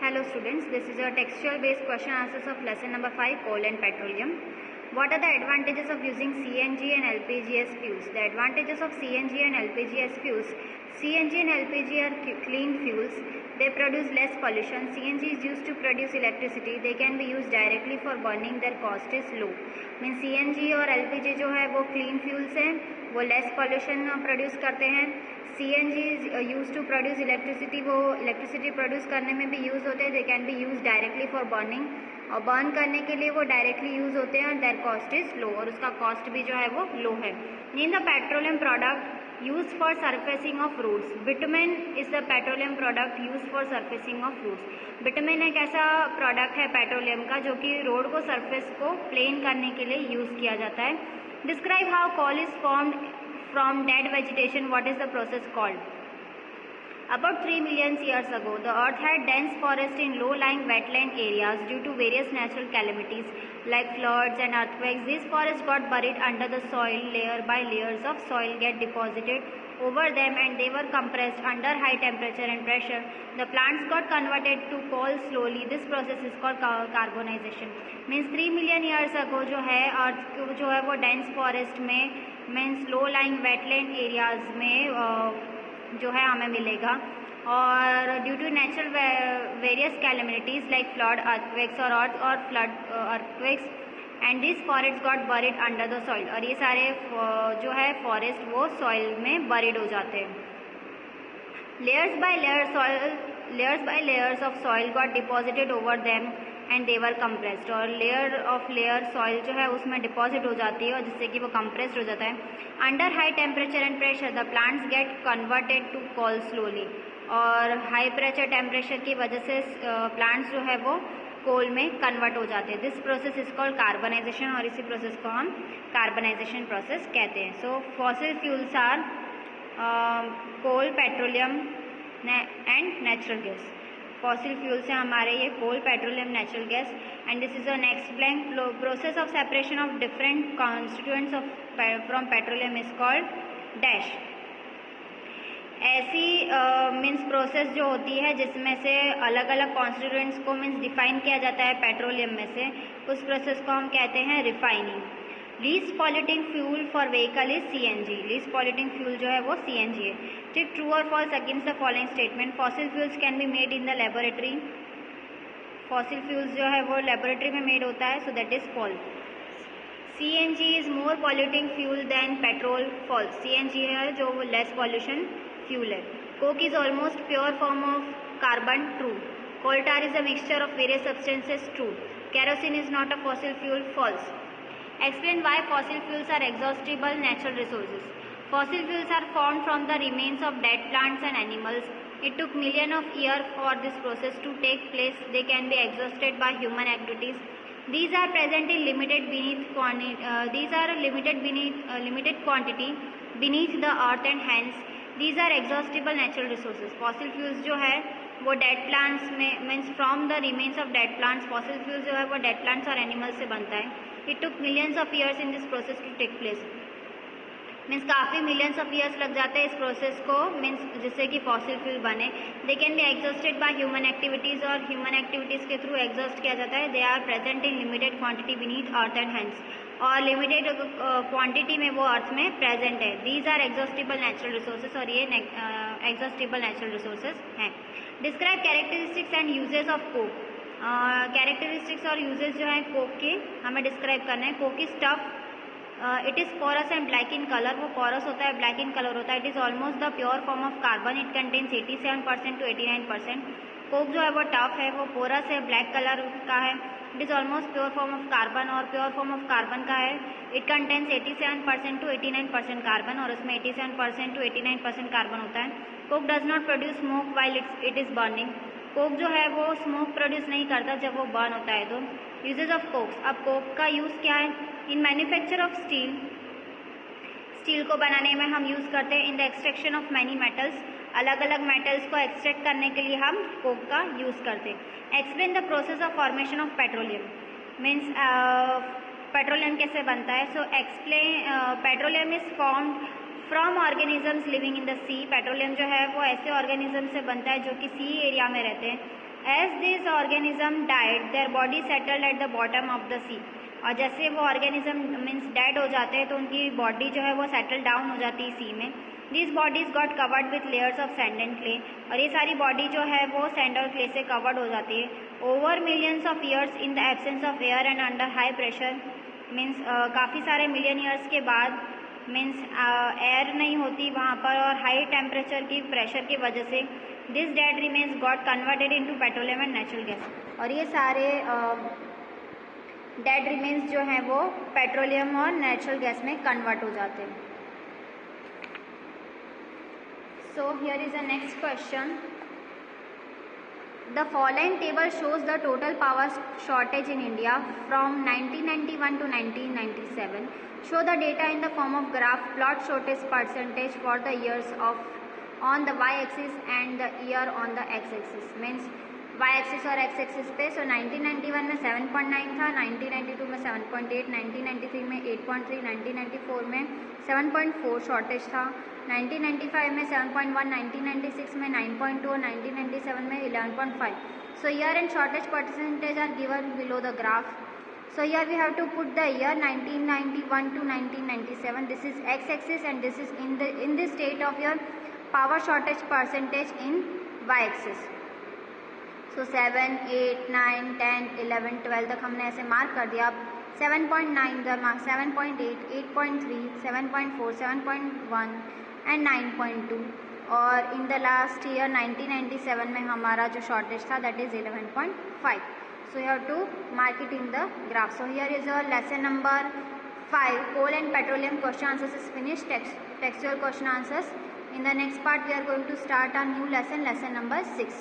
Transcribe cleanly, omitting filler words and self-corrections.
Hello students, this is your textual based question answers of lesson number 5, coal and petroleum. What are the advantages of using CNG and LPG as fuels? The advantages of CNG and LPG as fuels. CNG and LPG are clean fuels. They produce less pollution. CNG is used to produce electricity. They can be used directly for burning. Their cost is low. Mean CNG और LPG जो है वो clean fuels हैं, वो less pollution produce करते हैं. CNG is use to produce electricity. वो electricity produce करने में भी यूज़ होते हैं. They can be use directly for burning, और बर्न करने के लिए वो डायरेक्टली यूज़ होते हैं और देयर कॉस्ट इज लो, और उसका कॉस्ट भी जो है वो लो है. In the petroleum product use for surfacing of roads. Bitumen is the petroleum product use for surfacing of roads. Bitumen एक ऐसा प्रोडक्ट है पेट्रोलियम का जो कि रोड को सरफेस को प्लेन करने के लिए यूज़ किया जाता है. Describe how coal is formed from dead vegetation. What is the process called? About 3 million years ago, the earth had dense forest in low-lying wetland areas due to various natural calamities like floods and earthquakes. These forests got buried under the soil. Layer by layers of soil get deposited over them and they were compressed under high temperature and pressure. The plants got converted to coal slowly. This process is called carbonization. Means 3 million years ago जो है अर्थ जो है वो dense forest में means low lying wetland areas में जो है हमें मिलेगा, और due to natural various calamities like flood, earthquakes और flood earthquakes and this forest got buried under the soil. और ये सारे जो है फॉरेस्ट वो सॉइल में बरीड हो जाते हैं. Layers by layers of soil got deposited over them and they were compressed. और लेयर सॉइल जो है उसमें डिपॉजिट हो जाती है और जिससे कि वो कंप्रेस्ड हो जाता है. Under high temperature and pressure the plants get converted to coal slowly. और हाई प्रेशर टेम्परेचर की वजह से प्लांट्स जो है वो कोल में कन्वर्ट हो जाते हैं. This process is called carbonization, और इसी प्रोसेस को हम कार्बनाइजेशन प्रोसेस कहते हैं. So fossil fuels are coal, petroleum and natural gas. Fossil fuels हैं हमारे ये coal, petroleum, natural gas. And this is a next blank. Process of separation of different constituents of from petroleum is called dash. ऐसी means process जो होती है जिसमें से अलग अलग कॉन्स्टिट्यूएंट्स को मीन्स डिफाइन किया जाता है पेट्रोलियम में से, उस प्रोसेस को हम कहते हैं refining. Least polluting fuel for vehicle is CNG. Least polluting fuel जो है वो CNG है. ठीक, ट्रू और false against the following statement. Fossil fuels can be made in the laboratory. Fossil fuels जो है वो लेबोरेटरी में मेड होता है, so that is false. CNG is more polluting fuel than petrol. False. CNG है जो वो लेस पॉल्यूशन फ्यूल है. Coke is almost pure form of carbon. True. Coal tar is a mixture of various substances. True. Kerosene is not a fossil fuel. False. Explain why fossil fuels are exhaustible natural resources. Fossil fuels are formed from the remains of dead plants and animals. It took millions of years for this process to take place. They can be exhausted by human activities. These are present in limited quantity beneath the earth and hence these are exhaustible natural resources. Fossil fuels जो है वो dead plants में means from the remains of dead plants. Fossil fuel जो है वो dead plants और animals से बनता है. It took millions of years in this process to take place. Means काफ़ी मिलियंस ऑफ ईयर्स लग जाते हैं इस प्रोसेस को मीन्स जिससे कि फॉसिल फ्यूल बने. They can be exhausted by human activities, और ह्यूमन एक्टिविटीज़ के थ्रू एग्जॉस्ट किया जाता है. They are present in limited quantity beneath earth and hands. और लिमिटेड क्वांटिटी में वो अर्थ में प्रेजेंट है. These are exhaustible natural resources, और ये एग्जॉस्टिबल नेचुरल रिसोर्सेज हैं. Describe characteristics and uses of coke. Characteristics और यूजेज जो है कोक के हमें डिस्क्राइब करना है. Coke is tough. It is porous and black in colour. वो पोरस होता है, ब्लैक इन कलर होता है. It is almost the pure form of carbon. It contains 87% to 89%. Coke जो है वो टफ है, वो पोरस है, ब्लैक कलर का है. It is almost pure form of carbon, और प्योर फॉर्म ऑफ कार्बन का है. इट कंटेन्स 87% to 89% कार्बन, और उसमें 87% to 89% कार्बन होता है. Coke does not produce smoke while it is burning. Coke जो है वो स्मोक प्रोड्यूस नहीं करता जब वो बर्न होता है. तो यूजेज ऑफ कोक्स. अब कोक का यूज़ क्या है? इन मैन्युफैक्चर ऑफ स्टील. स्टील को बनाने में हम यूज़ करते हैं. In the extraction of many metals. अलग अलग मेटल्स को एक्सट्रैक्ट करने के लिए हम कोक का यूज़ करते हैं. Explain the process of formation of petroleum. Means petroleum कैसे बनता है. So explain. Petroleum is formed from organisms living in the sea. Petroleum जो है वो ऐसे ऑर्गेनिज्म से बनता है जो कि सी एरिया में रहते हैं. As this organism died their body settled at the bottom of the sea, और जैसे वो ऑर्गेनिज्म मीन्स डेड हो जाते हैं तो उनकी बॉडी जो है वो सेटल डाउन हो जाती है सी में. This bodies got covered with layers of sand and clay, और ये सारी बॉडी जो है वो सैंड और क्ले से कवर्ड हो जाती है. Over millions of years in the absence of air and under high pressure, means काफ़ी सारे मिलियन ईयर्स के बाद मीन्स एयर नहीं होती वहाँ पर और हाई टेम्परेचर की प्रेशर की वजह से this dead remains got converted into petroleum and natural gas, और ये सारे डेड रिमेन्स जो हैं वो पेट्रोलियम और नेचुरल गैस में कन्वर्ट हो जाते हैं. सो here is the next question. The following table shows the total power shortage in India from 1991 to 1997. Show the data in the form of graph. Plot shortage percentage for the years of on the y-axis and the year on the x-axis. Means y-axis और x-axis पे. So 1991 में 7.9 था, 1992 में 7.8, 1993 में 8.3, 1994 में 7.4 shortage था, 1995 में 7.1, 1996 में 9.2 और 1997 में 11.5. So year and shortage percentage are given below the graph. So here we have to put the year 1991 to 1997. This is x-axis and this is in the state of your power shortage percentage in y-axis. So 7, 8, 9, 10, 11, 12 तक हमने ऐसे mark कर दिया. 7.9 the mark, 7.8, 8.3, 7.4, 7.1 and 9.2. और in the last year 1997 में हमारा जो shortage था that is 11.5. So you have to mark it in the graph. So here is your lesson number 5 coal and petroleum question answers is finished. Textual question answers. In the next part we are going to start our new lesson, lesson number 6.